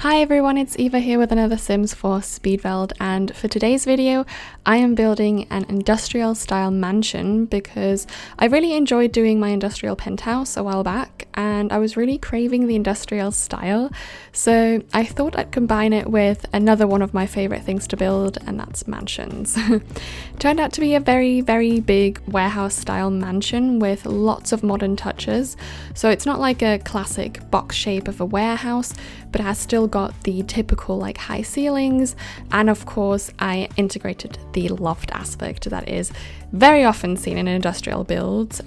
Hi everyone, it's Eva here with another Sims 4 speed build, and for today's video I am building an industrial style mansion because I really enjoyed doing my industrial penthouse a while back and I was really craving the industrial style, so I thought I'd combine it with another one of my favourite things to build, and that's mansions. Turned out to be a very big warehouse style mansion with lots of modern touches, so it's not like a classic box shape of a warehouse, but it has still got the typical like high ceilings, and of course I integrated the loft aspect that is very often seen in industrial builds,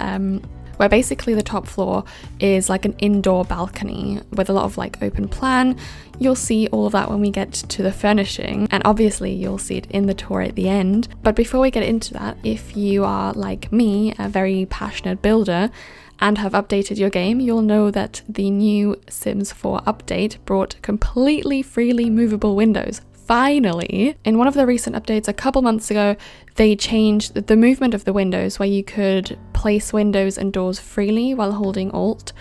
where basically the top floor is like an indoor balcony with a lot of like open plan. You'll see all of that when we get to the furnishing, and obviously you'll see it in the tour at the end. But before we get into that, if you are like me, a very passionate builder, and have updated your game, you'll know that the new Sims 4 update brought completely freely movable windows. Finally! In one of the recent updates a couple months ago, they changed the movement of the windows where you could place windows and doors freely while holding Alt,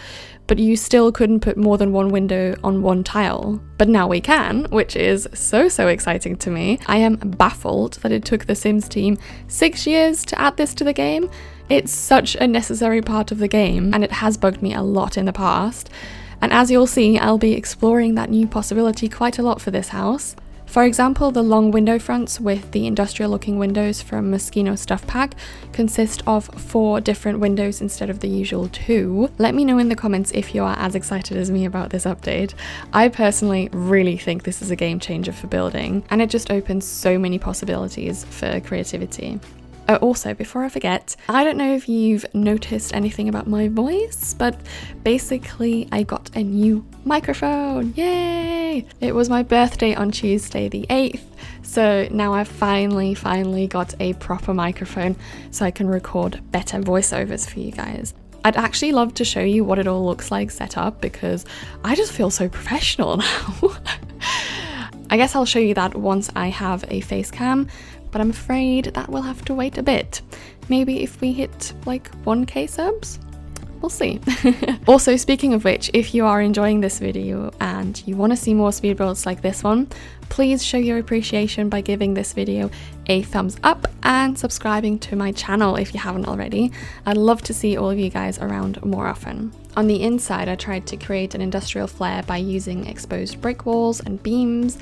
but you still couldn't put more than one window on one tile. But now we can, which is so exciting to me. I am baffled that it took the Sims team 6 years to add this to the game. It's such a necessary part of the game, and it has bugged me a lot in the past. And as you'll see, I'll be exploring that new possibility quite a lot for this house. For example, the long window fronts with the industrial looking windows from Moschino Stuff Pack consist of 4 different windows instead of the usual 2. Let me know in the comments if you are as excited as me about this update. I personally really think this is a game changer for building, and it just opens so many possibilities for creativity. Also, before I forget, I don't know if you've noticed anything about my voice, but basically I got a new microphone. Yay! It was my birthday on Tuesday the 8th, so now I've finally got a proper microphone so I can record better voiceovers for you guys. I'd actually love to show you what it all looks like set up because I just feel so professional now. I guess I'll show you that once I have a face cam, but I'm afraid that will have to wait a bit. Maybe if we hit like 1k subs? We'll see. Also, speaking of which, if you are enjoying this video and you want to see more speed builds like this one, please show your appreciation by giving this video a thumbs up and subscribing to my channel if you haven't already. I'd love to see all of you guys around more often. On the inside, I tried to create an industrial flair by using exposed brick walls and beams.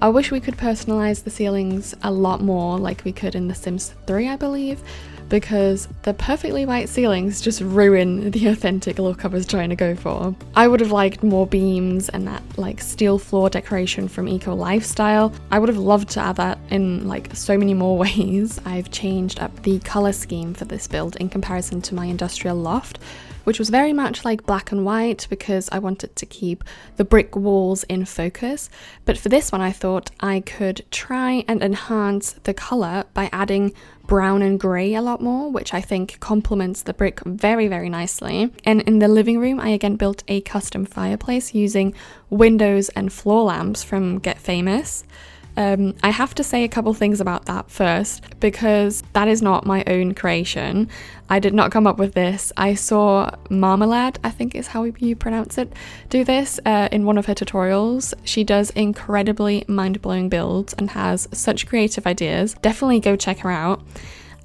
I wish we could personalize the ceilings a lot more like we could in The Sims 3, I believe, because the perfectly white ceilings just ruin the authentic look I was trying to go for. I would have liked more beams and that like steel floor decoration from Eco Lifestyle. I would have loved to add that in like so many more ways. I've changed up the color scheme for this build in comparison to my industrial loft, which was very much like black and white because I wanted to keep the brick walls in focus. But for this one, I thought I could try and enhance the color by adding brown and grey a lot more, which I think complements the brick very nicely. And in the living room, I again built a custom fireplace using windows and floor lamps from Get Famous. I have to say a couple things about that first, because that is not my own creation. I did not come up with this. I saw Marmalade, I think is how you pronounce it, do this in one of her tutorials. She does incredibly mind-blowing builds and has such creative ideas. Definitely go check her out.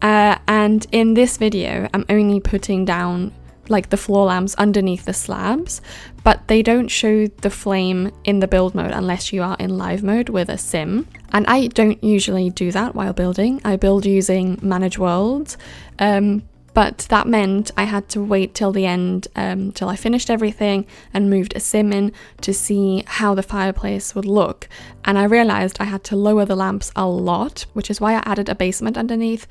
And in this video, I'm only putting down like the floor lamps underneath the slabs, but they don't show the flame in the build mode unless you are in live mode with a sim. And I don't usually do that while building. I build using Manage Worlds, but that meant I had to wait till the end, till I finished everything and moved a sim in to see how the fireplace would look. And I realized I had to lower the lamps a lot, which is why I added a basement underneath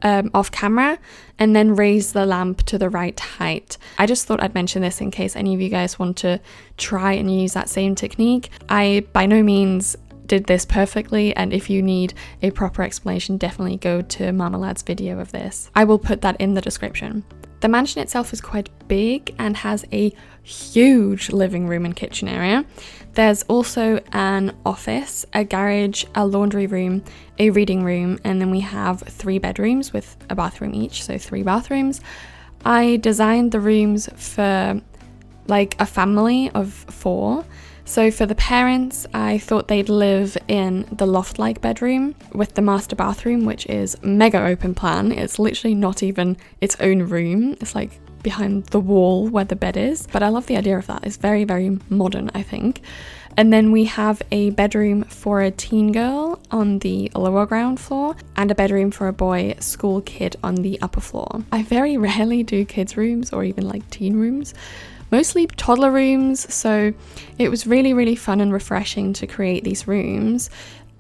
off camera and then raise the lamp to the right height. I just thought I'd mention this in case any of you guys want to try and use that same technique. I by no means did this perfectly, and if you need a proper explanation, definitely go to Marmalade's video of this. I will put that in the description. The mansion itself is quite big and has a huge living room and kitchen area. There's also an office, a garage, a laundry room, a reading room, and then we have 3 bedrooms with a bathroom each, so 3 bathrooms. I designed the rooms for like a family of 4. So for the parents, I thought they'd live in the loft-like bedroom with the master bathroom, which is mega open plan. It's literally not even its own room. It's like behind the wall where the bed is. But I love the idea of that. It's very, very modern, I think. And then we have a bedroom for a teen girl on the lower ground floor and a bedroom for a boy school kid on the upper floor. I very rarely do kids' rooms or even like teen rooms. Mostly toddler rooms, so it was really, really fun and refreshing to create these rooms.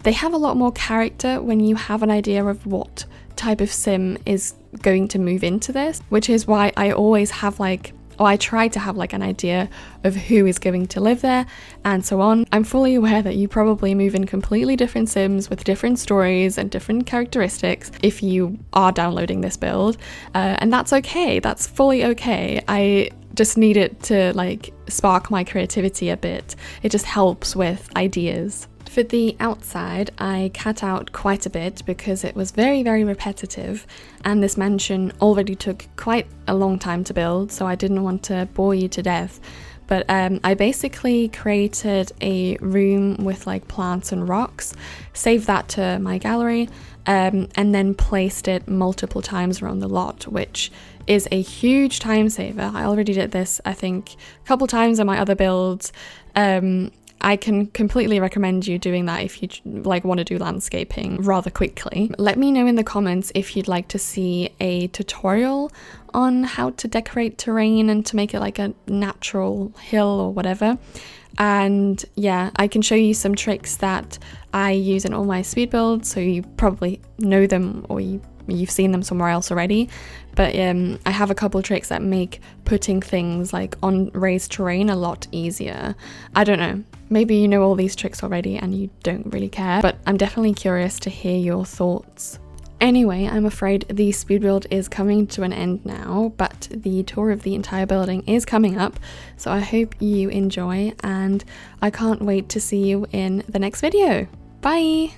They have a lot more character when you have an idea of what type of sim is going to move into this, which is why I always have I try to have like an idea of who is going to live there and so on. I'm fully aware that you probably move in completely different sims with different stories and different characteristics if you are downloading this build, and that's okay. That's fully okay. I just need it to like spark my creativity a bit. It just helps with ideas. For the outside, I cut out quite a bit because it was very, very repetitive, and this mansion already took quite a long time to build, so I didn't want to bore you to death. But I basically created a room with like plants and rocks, saved that to my gallery, and then placed it multiple times around the lot, which is a huge time saver. I already did this, I think, a couple times in my other builds. I can completely recommend you doing that if you like want to do landscaping rather quickly. Let me know in the comments if you'd like to see a tutorial on how to decorate terrain and to make it like a natural hill or whatever. And yeah, I can show you some tricks that I use in all my speed builds, so you probably know them or you've seen them somewhere else already. But I have a couple of tricks that make putting things like on raised terrain a lot easier. I don't know, maybe you know all these tricks already and you don't really care, but I'm definitely curious to hear your thoughts. Anyway, I'm afraid the speed build is coming to an end now, but the tour of the entire building is coming up, so I hope you enjoy and I can't wait to see you in the next video. Bye!